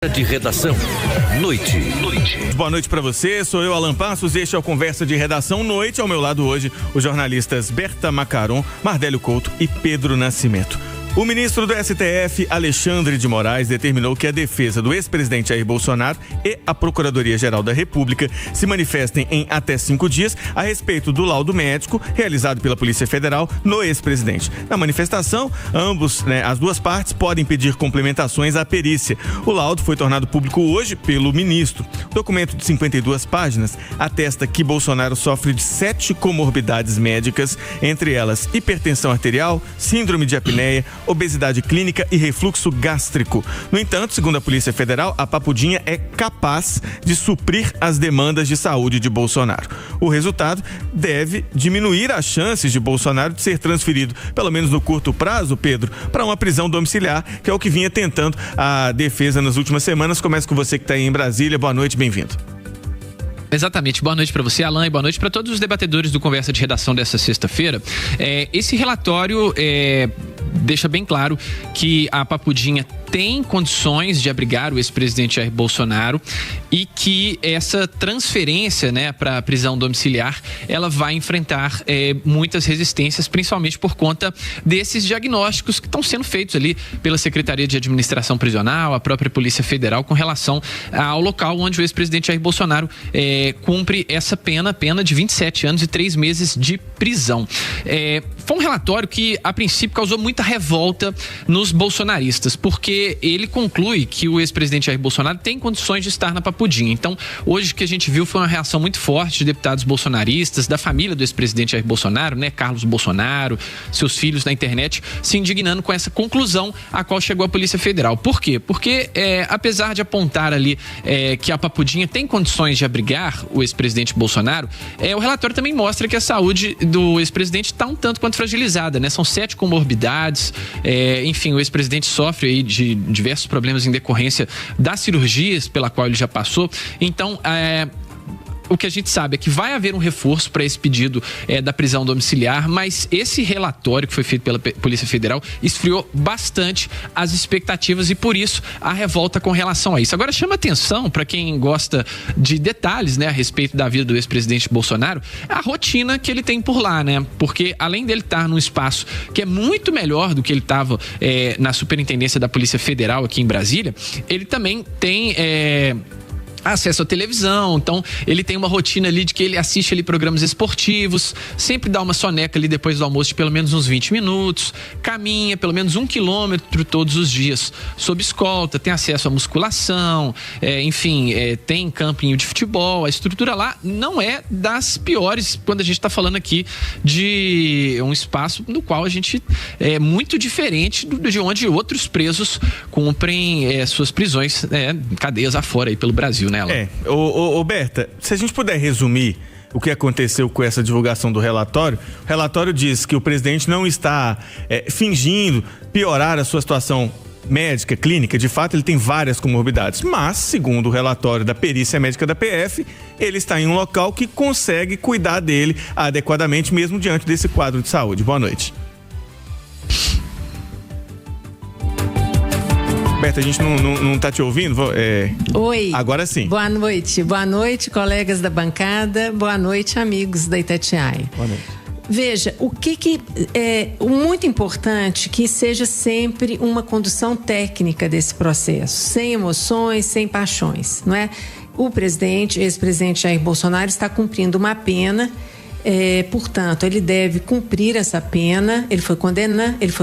De redação, noite. Boa noite para você, sou eu, Alan Passos, este é o Conversa de Redação Noite. Ao meu lado hoje, os jornalistas Berta Macaron, Mardélio Couto e Pedro Nascimento. O ministro do STF, Alexandre de Moraes, determinou que a defesa do ex-presidente Jair Bolsonaro e a Procuradoria-Geral da República se manifestem em até 5 dias a respeito do laudo médico realizado pela Polícia Federal no ex-presidente. Na manifestação, as duas partes podem pedir complementações à perícia. O laudo foi tornado público hoje pelo ministro. O documento de 52 páginas atesta que Bolsonaro sofre de 7 comorbidades médicas, entre elas hipertensão arterial, síndrome de apneia, obesidade clínica e refluxo gástrico. No entanto, segundo a Polícia Federal, a Papudinha é capaz de suprir as demandas de saúde de Bolsonaro. O resultado deve diminuir as chances de Bolsonaro de ser transferido, pelo menos no curto prazo, Pedro, para uma prisão domiciliar, que é o que vinha tentando a defesa nas últimas semanas. Começa com você que está aí em Brasília. Boa noite, bem-vindo. Exatamente, boa noite para você, Alan, e boa noite para todos os debatedores do Conversa de Redação dessa sexta-feira. Esse relatório deixa bem claro que a Papudinha tem condições de abrigar o ex-presidente Jair Bolsonaro e que essa transferência, para a prisão domiciliar, ela vai enfrentar muitas resistências, principalmente por conta desses diagnósticos que estão sendo feitos ali pela Secretaria de Administração Prisional, a própria Polícia Federal, com relação ao local onde o ex-presidente Jair Bolsonaro cumpre essa pena de 27 anos e 3 meses de prisão. Foi um relatório que, a princípio, causou muita revolta nos bolsonaristas, porque ele conclui que o ex-presidente Jair Bolsonaro tem condições de estar na Papudinha. Então, hoje o que a gente viu foi uma reação muito forte de deputados bolsonaristas, da família do ex-presidente Jair Bolsonaro, Carlos Bolsonaro, seus filhos na internet, se indignando com essa conclusão a qual chegou a Polícia Federal. Por quê? Porque, apesar de apontar ali que a Papudinha tem condições de abrigar o ex-presidente Bolsonaro, o relatório também mostra que a saúde do ex-presidente está um tanto quanto fragilizada, São 7 comorbidades, enfim, o ex-presidente sofre aí de diversos problemas em decorrência das cirurgias pela qual ele já passou. Então, o que a gente sabe é que vai haver um reforço para esse pedido da prisão domiciliar, mas esse relatório que foi feito pela Polícia Federal esfriou bastante as expectativas e, por isso, a revolta com relação a isso. Agora, chama atenção para quem gosta de detalhes, a respeito da vida do ex-presidente Bolsonaro, a rotina que ele tem por lá, Porque, além dele estar num espaço que é muito melhor do que ele estava na Superintendência da Polícia Federal aqui em Brasília, ele também tem acesso à televisão, então ele tem uma rotina ali de que ele assiste ali programas esportivos, sempre dá uma soneca ali depois do almoço de pelo menos uns 20 minutos, caminha pelo menos 1 quilômetro todos os dias sob escolta, tem acesso à musculação, enfim, tem campinho de futebol. A estrutura lá não é das piores quando a gente está falando aqui de um espaço no qual a gente é muito diferente de onde outros presos cumprem suas prisões, cadeias afora aí pelo Brasil, Berta, se a gente puder resumir o que aconteceu com essa divulgação do relatório, o relatório diz que o presidente não está fingindo piorar a sua situação médica, clínica. De fato, ele tem várias comorbidades, mas, segundo o relatório da perícia médica da PF, ele está em um local que consegue cuidar dele adequadamente, mesmo diante desse quadro de saúde. Boa noite. Berta, a gente não tá te ouvindo? Oi. Agora sim. Boa noite, colegas da bancada. Boa noite, amigos da Itatiaia. Boa noite. Veja, o que é muito importante que seja sempre uma condução técnica desse processo, sem emoções, sem paixões, não é? O ex-presidente Jair Bolsonaro está cumprindo uma pena. Portanto, ele deve cumprir essa pena. Ele foi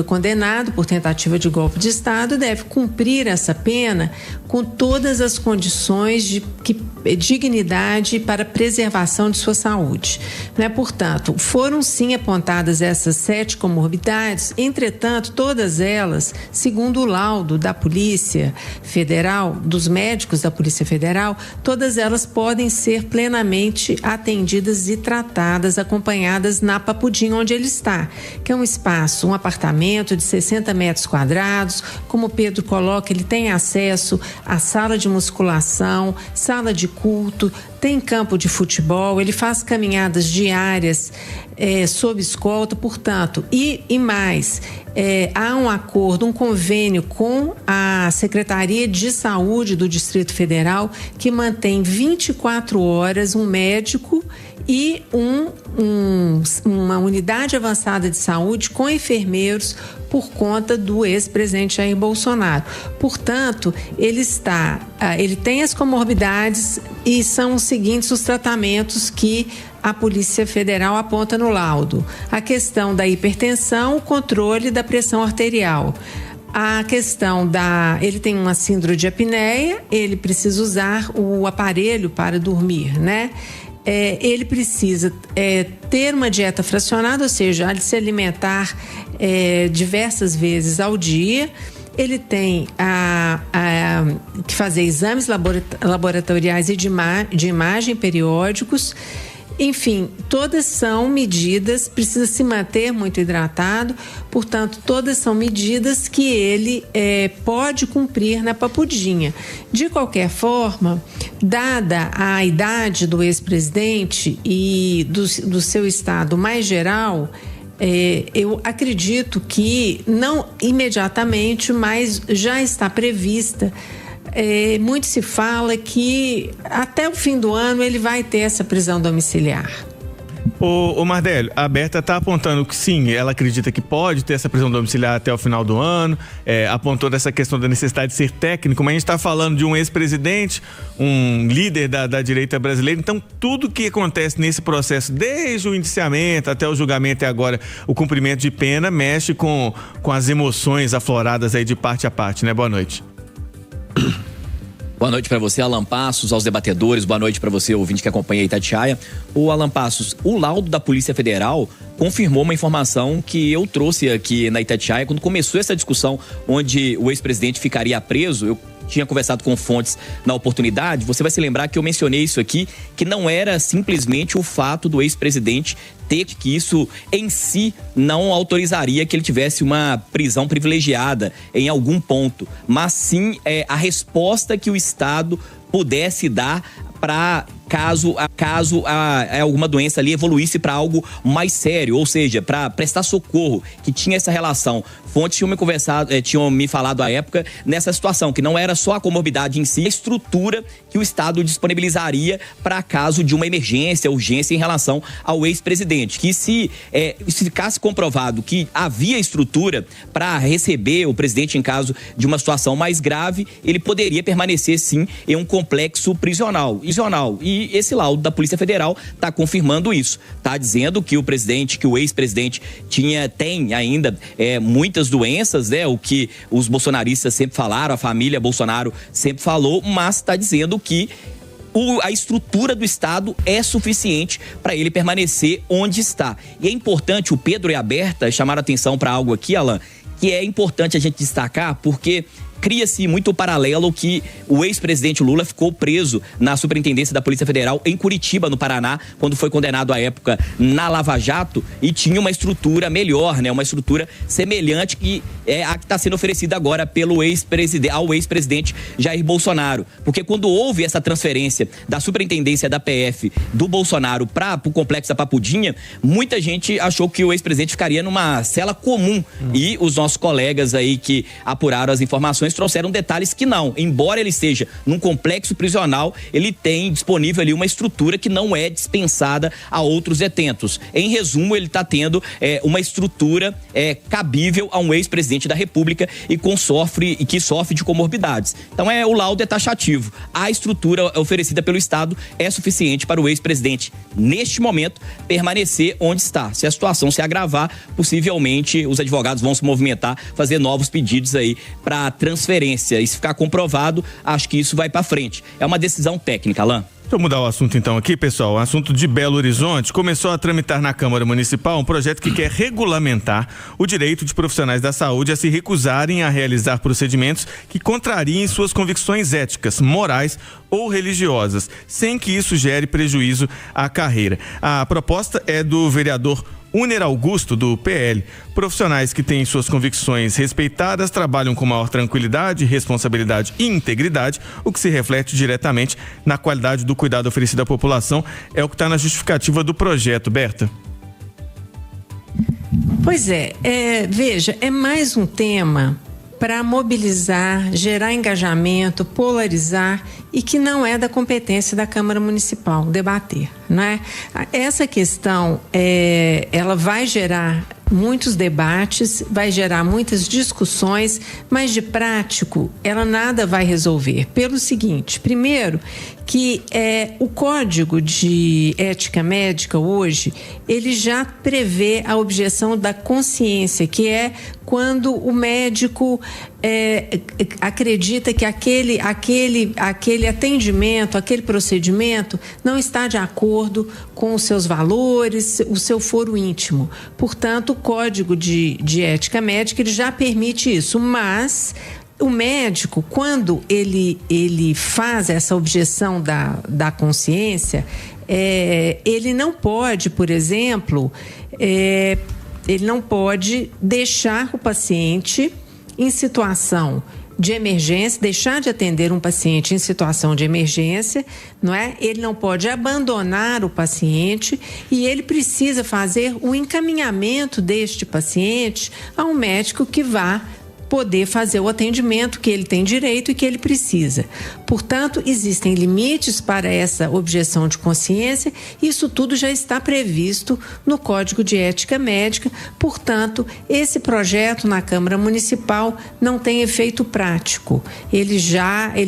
condenado por tentativa de golpe de Estado, deve cumprir essa pena com todas as condições de dignidade para preservação de sua saúde. Portanto, foram sim apontadas essas 7 comorbidades, entretanto, todas elas, segundo o laudo da Polícia Federal, dos médicos da Polícia Federal, todas elas podem ser plenamente atendidas e tratadas pessoas acompanhadas na Papudinha, onde ele está, que é um espaço, um apartamento de 60 metros quadrados. Como o Pedro coloca, ele tem acesso à sala de musculação, sala de culto, tem campo de futebol, ele faz caminhadas diárias sob escolta, portanto, e mais, há um acordo, um convênio com a Secretaria de Saúde do Distrito Federal, que mantém 24 horas um médico e uma unidade avançada de saúde com enfermeiros por conta do ex-presidente Jair Bolsonaro. Portanto, ele tem as comorbidades e são os seguintes os tratamentos que a Polícia Federal aponta no laudo: a questão da hipertensão, o controle da pressão arterial. A questão ele tem uma síndrome de apneia, ele precisa usar o aparelho para dormir, né? Ele precisa ter uma dieta fracionada, ou seja, se alimentar diversas vezes ao dia. Ele tem que fazer exames laboratoriais e de imagem periódicos. Enfim, todas são medidas, precisa se manter muito hidratado, portanto, todas são medidas que ele pode cumprir na Papudinha. De qualquer forma, dada a idade do ex-presidente e do seu estado mais geral, eu acredito que não imediatamente, mas já está prevista. Muito se fala que até o fim do ano ele vai ter essa prisão domiciliar. Ô Mardélio, a Berta está apontando que sim, ela acredita que pode ter essa prisão domiciliar até o final do ano, apontou dessa questão da necessidade de ser técnico, mas a gente está falando de um ex-presidente, um líder da direita brasileira, então tudo que acontece nesse processo, desde o indiciamento até o julgamento e agora o cumprimento de pena, mexe com as emoções afloradas aí de parte a parte, né? Boa noite. Boa noite para você, Alan Passos, aos debatedores. Boa noite para você, ouvinte que acompanha a Itatiaia. O Alan Passos, o laudo da Polícia Federal confirmou uma informação que eu trouxe aqui na Itatiaia quando começou essa discussão onde o ex-presidente ficaria preso. Eu tinha conversado com fontes na oportunidade. Você vai se lembrar que eu mencionei isso aqui, que não era simplesmente o fato do ex-presidente ter, que isso em si não autorizaria que ele tivesse uma prisão privilegiada em algum ponto, mas sim a resposta que o Estado pudesse dar para caso alguma doença ali evoluísse para algo mais sério, ou seja, para prestar socorro, que tinha essa relação. Fontes tinham me falado à época nessa situação, que não era só a comorbidade em si, a estrutura que o Estado disponibilizaria para caso de uma emergência, urgência em relação ao ex-presidente, que se ficasse comprovado que havia estrutura para receber o presidente em caso de uma situação mais grave, ele poderia permanecer sim em um complexo prisional. E esse laudo da Polícia Federal está confirmando isso. Está dizendo que o ex-presidente tem ainda muitas doenças, né? O que os bolsonaristas sempre falaram, a família Bolsonaro sempre falou, mas está dizendo que a estrutura do Estado é suficiente para ele permanecer onde está. E é importante, o Pedro e a Berta chamaram atenção para algo aqui, Alan, que é importante a gente destacar, porque cria-se muito paralelo que o ex-presidente Lula ficou preso na Superintendência da Polícia Federal em Curitiba, no Paraná, quando foi condenado à época na Lava Jato, e tinha uma estrutura melhor, né? Uma estrutura semelhante que é a que está sendo oferecida agora ao ex-presidente Jair Bolsonaro. Porque quando houve essa transferência da Superintendência da PF do Bolsonaro para o complexo da Papudinha, muita gente achou que o ex-presidente ficaria numa cela comum. E os nossos colegas aí que apuraram as informações trouxeram detalhes que não. Embora ele esteja num complexo prisional, ele tem disponível ali uma estrutura que não é dispensada a outros detentos. Em resumo, ele está tendo uma estrutura cabível a um ex-presidente da República e que sofre de comorbidades. Então o laudo é taxativo. A estrutura oferecida pelo Estado é suficiente para o ex-presidente, neste momento, permanecer onde está. Se a situação se agravar, possivelmente os advogados vão se movimentar, fazer novos pedidos aí para transferir transferência. E se ficar comprovado, acho que isso vai para frente. É uma decisão técnica, Alain. Deixa eu mudar o assunto então aqui, pessoal. O assunto de Belo Horizonte começou a tramitar na Câmara Municipal um projeto que quer regulamentar o direito de profissionais da saúde a se recusarem a realizar procedimentos que contrariem suas convicções éticas, morais ou religiosas, sem que isso gere prejuízo à carreira. A proposta é do vereador Uner Augusto, do PL. Profissionais que têm suas convicções respeitadas trabalham com maior tranquilidade, responsabilidade e integridade, o que se reflete diretamente na qualidade do cuidado oferecido à população. É o que está na justificativa do projeto, Berta. Pois veja, é mais um tema para mobilizar, gerar engajamento, polarizar e que não é da competência da Câmara Municipal debater, não é? Essa questão, ela vai gerar muitos debates, vai gerar muitas discussões, mas de prático ela nada vai resolver. Pelo seguinte, primeiro, que o Código de Ética Médica hoje, ele já prevê a objeção da consciência, que é quando o médico acredita que aquele atendimento, aquele procedimento não está de acordo com os seus valores, o seu foro íntimo. Portanto, o Código de Ética Médica ele já permite isso, mas o médico, quando ele faz essa objeção da consciência, ele não pode, por exemplo, ele não pode deixar o paciente em situação de emergência, deixar de atender um paciente em situação de emergência, não é? Ele não pode abandonar o paciente e ele precisa fazer o encaminhamento deste paciente a um médico que vá poder fazer o atendimento que ele tem direito e que ele precisa. Portanto, existem limites para essa objeção de consciência. Isso tudo já está previsto no Código de Ética Médica. Portanto, esse projeto na Câmara Municipal não tem efeito prático. Ele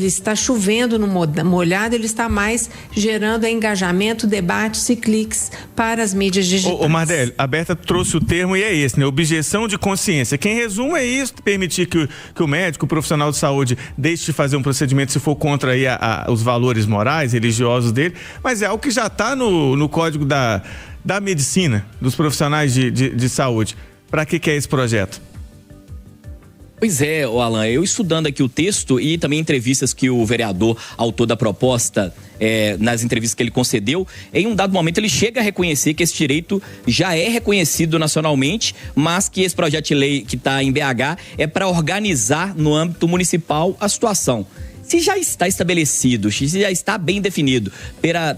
está chovendo no molhado, ele está mais gerando engajamento, debates e cliques para as mídias digitais. Ô Mardélio, a Berta trouxe o termo e é esse, né? Objeção de consciência. Quem resume é isso, permitir que o médico, o profissional de saúde deixe de fazer um procedimento se for contra aí os valores morais, religiosos dele, mas é algo que já está no Código da Medicina, dos profissionais de saúde. Para que é esse projeto? Pois é, Alain, eu estudando aqui o texto e também entrevistas que o vereador, autor da proposta, nas entrevistas que ele concedeu, em um dado momento ele chega a reconhecer que esse direito já é reconhecido nacionalmente, mas que esse projeto de lei que está em BH é para organizar no âmbito municipal a situação. Se já está estabelecido, se já está bem definido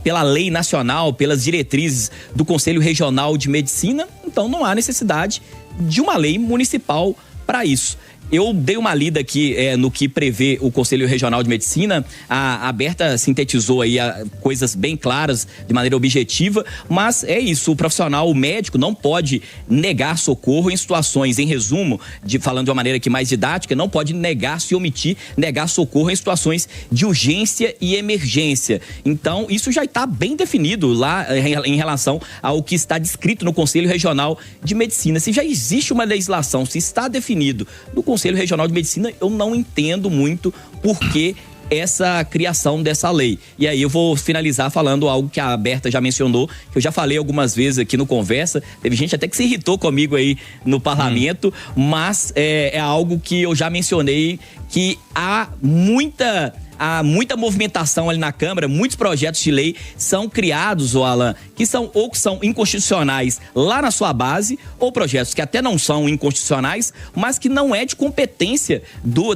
pela lei nacional, pelas diretrizes do Conselho Regional de Medicina, então não há necessidade de uma lei municipal para isso. Eu dei uma lida aqui no que prevê o Conselho Regional de Medicina. A Berta sintetizou aí coisas bem claras, de maneira objetiva, mas é isso, o profissional, o médico não pode negar socorro em situações, em resumo, falando de uma maneira aqui mais didática, não pode negar socorro em situações de urgência e emergência. Então, isso já está bem definido lá em relação ao que está descrito no Conselho Regional de Medicina. Se já existe uma legislação, se está definido no Conselho Regional de Medicina, eu não entendo muito por que essa criação dessa lei. E aí eu vou finalizar falando algo que a Berta já mencionou, que eu já falei algumas vezes aqui no Conversa, teve gente até que se irritou comigo aí no parlamento, mas é algo que eu já mencionei, que há muita movimentação ali na Câmara, muitos projetos de lei são criados, Alain, que são inconstitucionais lá na sua base, ou projetos que até não são inconstitucionais, mas que não é de competência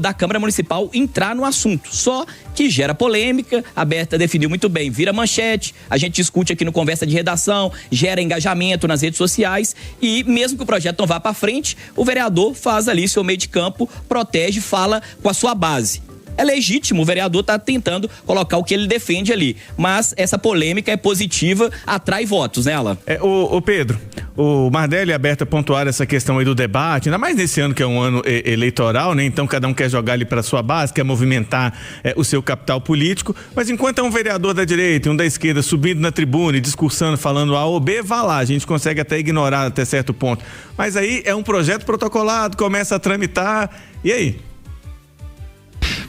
da Câmara Municipal entrar no assunto, só que gera polêmica. A Berta definiu muito bem, vira manchete, a gente discute aqui no Conversa de Redação, gera engajamento nas redes sociais e mesmo que o projeto não vá para frente, o vereador faz ali seu meio de campo, protege, fala com a sua base. É legítimo, o vereador está tentando colocar o que ele defende ali, mas essa polêmica é positiva, atrai votos, né, Alain? Ô Pedro, o Mardélio e a Berta pontuaram essa questão aí do debate, ainda mais nesse ano que é um ano eleitoral, né? Então cada um quer jogar ali para sua base, quer movimentar o seu capital político, mas enquanto é um vereador da direita e um da esquerda subindo na tribuna e discursando, falando A ou B, vá lá, a gente consegue até ignorar até certo ponto, mas aí é um projeto protocolado, começa a tramitar, e aí?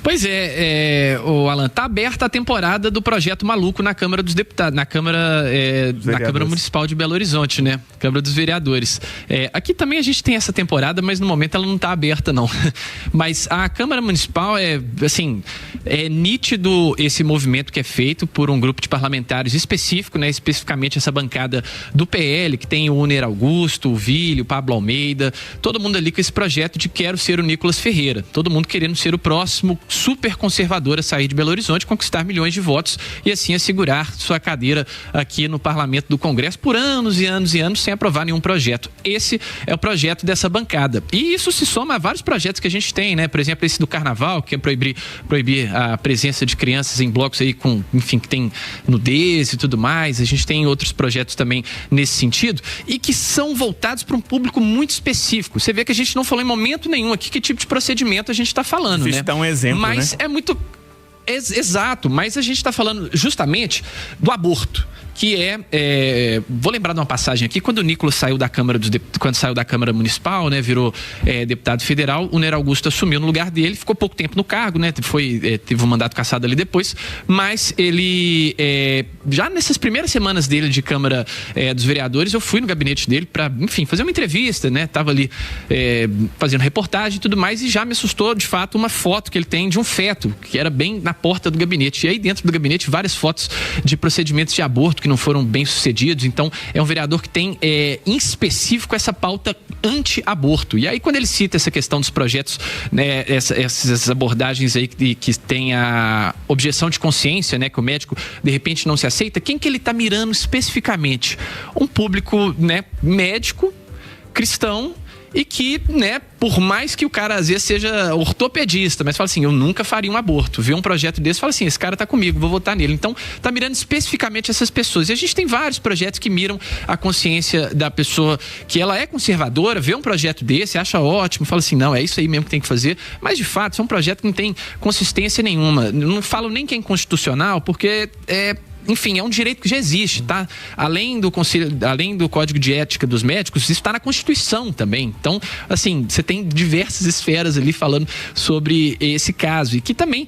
Pois o Alan, tá aberta a temporada do projeto maluco na Câmara dos Deputados, na Câmara Municipal de Belo Horizonte, né? Câmara dos Vereadores. Aqui também a gente tem essa temporada, mas no momento ela não tá aberta, não. Mas a Câmara Municipal é nítido esse movimento que é feito por um grupo de parlamentares específico, né? Especificamente essa bancada do PL, que tem o Uner Augusto, o Vílio, o Pablo Almeida, todo mundo ali com esse projeto de quero ser o Nicolas Ferreira. Todo mundo querendo ser o próximo super conservador a sair de Belo Horizonte, conquistar milhões de votos e assim assegurar sua cadeira aqui no parlamento do Congresso por anos e anos e anos sem aprovar nenhum projeto. Esse é o projeto dessa bancada. E isso se soma a vários projetos que a gente tem, né? Por exemplo, esse do Carnaval, que é proibir a presença de crianças em blocos aí que tem nudez e tudo mais. A gente tem outros projetos também nesse sentido e que são voltados para um público muito específico. Você vê que a gente não falou em momento nenhum aqui que tipo de procedimento a gente está falando, né? Dar um exemplo, mas né? É muito... Exato, mas a gente está falando justamente do aborto, que vou lembrar de uma passagem aqui, quando o Nicolas saiu da Câmara Municipal, né, virou deputado federal, o Uner Augusto assumiu no lugar dele, ficou pouco tempo no cargo, né, teve um mandato cassado ali depois, mas ele, já nessas primeiras semanas dele de Câmara dos Vereadores, eu fui no gabinete dele para, enfim, fazer uma entrevista, né, tava ali fazendo reportagem e tudo mais, e já me assustou, de fato, uma foto que ele tem de um feto, que era bem na porta do gabinete, e aí dentro do gabinete várias fotos de procedimentos de aborto que não foram bem sucedidos. Então é um vereador que tem em específico essa pauta anti-aborto. E aí quando ele cita essa questão dos projetos, né, essas abordagens aí que tem a objeção de consciência, né, que o médico de repente não se aceita, quem que ele está mirando especificamente? Um público, né, médico, cristão, e que, né, por mais que o cara às vezes seja ortopedista, mas fala assim, eu nunca faria um aborto. Vê um projeto desse e fala assim, esse cara tá comigo, vou votar nele. Então, tá mirando especificamente essas pessoas. E a gente tem vários projetos que miram a consciência da pessoa que ela é conservadora, vê um projeto desse, acha ótimo, fala assim, não, é isso aí mesmo que tem que fazer. Mas, de fato, é um projeto que não tem consistência nenhuma. Não falo nem que é inconstitucional, porque enfim, é um direito que já existe, tá? Além do Código de Ética dos Médicos, isso está na Constituição também. Então, assim, você tem diversas esferas ali falando sobre esse caso. E que também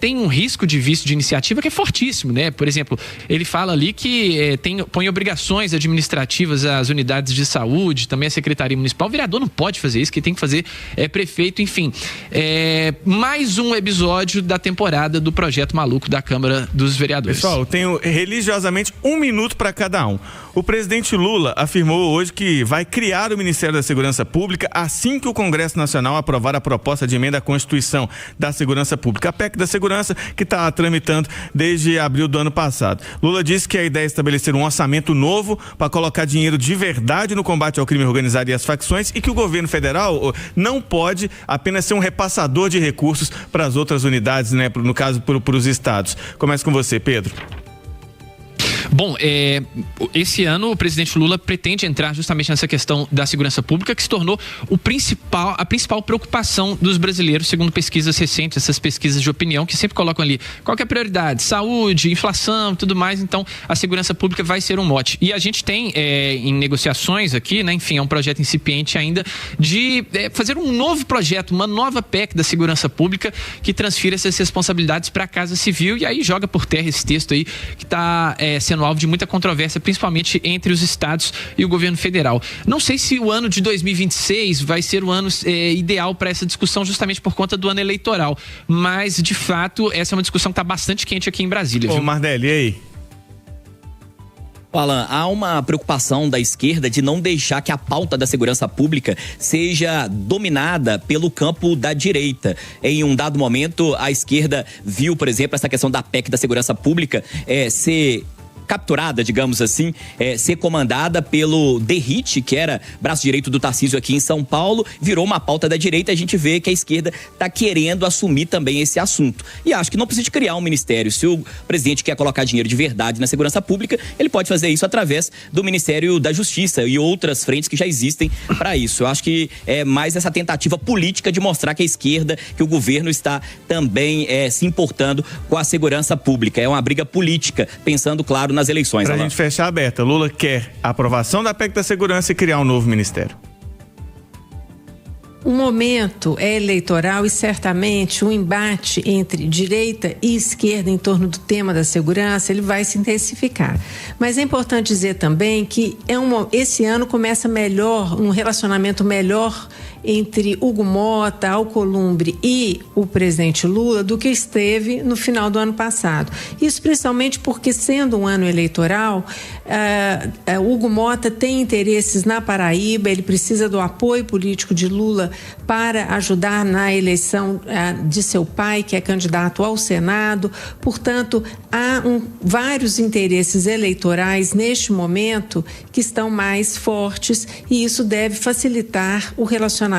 tem um risco de vício de iniciativa que é fortíssimo, né? Por exemplo, ele fala ali que põe obrigações administrativas às unidades de saúde, também à Secretaria Municipal. O vereador não pode fazer isso, quem tem que fazer é prefeito, enfim. Mais um episódio da temporada do projeto maluco da Câmara dos Vereadores. Pessoal, tenho religiosamente 1 minuto para cada um. O presidente Lula afirmou hoje que vai criar o Ministério da Segurança Pública assim que o Congresso Nacional aprovar a proposta de emenda à Constituição da Segurança Pública, a PEC da Segurança, que está tramitando desde abril do ano passado. Lula disse que a ideia é estabelecer um orçamento novo para colocar dinheiro de verdade no combate ao crime organizado e às facções e que o governo federal não pode apenas ser um repassador de recursos para as outras unidades, né, no caso, para os estados. Começa com você, Pedro. Bom, esse ano o presidente Lula pretende entrar justamente nessa questão da segurança pública, que se tornou a principal preocupação dos brasileiros, segundo pesquisas recentes, essas pesquisas de opinião, que sempre colocam ali qual que é a prioridade, saúde, inflação e tudo mais. Então a segurança pública vai ser um mote. E a gente tem em negociações aqui, né, enfim, é um projeto incipiente ainda, de fazer um novo projeto, uma nova PEC da segurança pública que transfira essas responsabilidades para a Casa Civil, e aí joga por terra esse texto aí que está sendo alvo de muita controvérsia, principalmente entre os estados e o governo federal. Não sei se o ano de 2026 vai ser o ano ideal para essa discussão, justamente por conta do ano eleitoral, mas de fato essa é uma discussão que está bastante quente aqui em Brasília. Ô, Mardelli, e aí? Alan, há uma preocupação da esquerda de não deixar que a pauta da segurança pública seja dominada pelo campo da direita. Em um dado momento, a esquerda viu, por exemplo, essa questão da PEC da segurança pública ser capturada, digamos assim, ser comandada pelo Derrite, que era braço direito do Tarcísio aqui em São Paulo, virou uma pauta da direita. A gente vê que a esquerda está querendo assumir também esse assunto. E acho que não precisa criar um ministério. Se o presidente quer colocar dinheiro de verdade na segurança pública, ele pode fazer isso através do Ministério da Justiça e outras frentes que já existem para isso. Eu acho que é mais essa tentativa política de mostrar que a esquerda, que o governo está também se importando com a segurança pública. É uma briga política, pensando, claro, nas eleições. Pra gente fechar aberta, Lula quer a aprovação da PEC da Segurança e criar um novo ministério. o momento é eleitoral e certamente o embate entre direita e esquerda em torno do tema da segurança, ele vai se intensificar. Mas é importante dizer também que esse ano começa melhor, um relacionamento melhor entre Hugo Mota, Alcolumbre e o presidente Lula do que esteve no final do ano passado. Isso principalmente porque, sendo um ano eleitoral, Hugo Mota tem interesses na Paraíba, ele precisa do apoio político de Lula para ajudar na eleição de seu pai, que é candidato ao Senado. Portanto, há vários interesses eleitorais neste momento que estão mais fortes e isso deve facilitar o relacionamento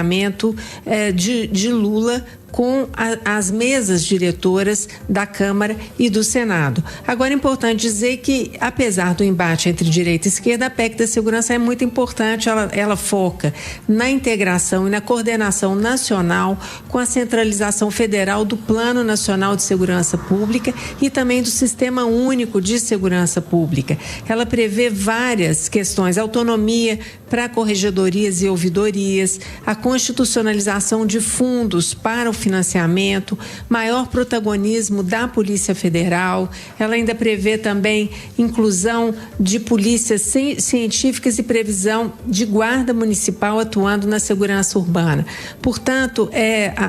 de Lula com as mesas diretoras da Câmara e do Senado. Agora, é importante dizer que, apesar do embate entre direita e esquerda, a PEC da segurança é muito importante, ela foca na integração e na coordenação nacional com a centralização federal do Plano Nacional de Segurança Pública e também do Sistema Único de Segurança Pública. Ela prevê várias questões, autonomia para corregedorias e ouvidorias, a constitucionalização de fundos para o financiamento, maior protagonismo da Polícia Federal. Ela ainda prevê também inclusão de polícias científicas e previsão de guarda municipal atuando na segurança urbana. Portanto,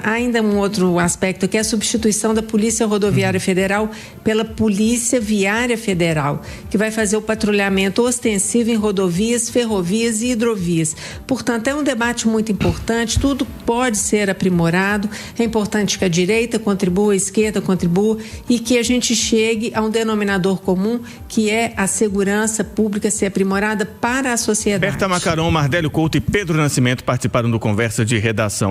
ainda um outro aspecto que é a substituição da Polícia Rodoviária Federal pela Polícia Viária Federal, que vai fazer o patrulhamento ostensivo em rodovias, ferrovias e hidrovias. Portanto, é um debate muito importante, tudo pode ser aprimorado. É importante que a direita contribua, a esquerda contribua e que a gente chegue a um denominador comum, que é a segurança pública ser aprimorada para a sociedade. Berta Macaron, Mardélio Couto e Pedro Nascimento participaram do Conversa de Redação.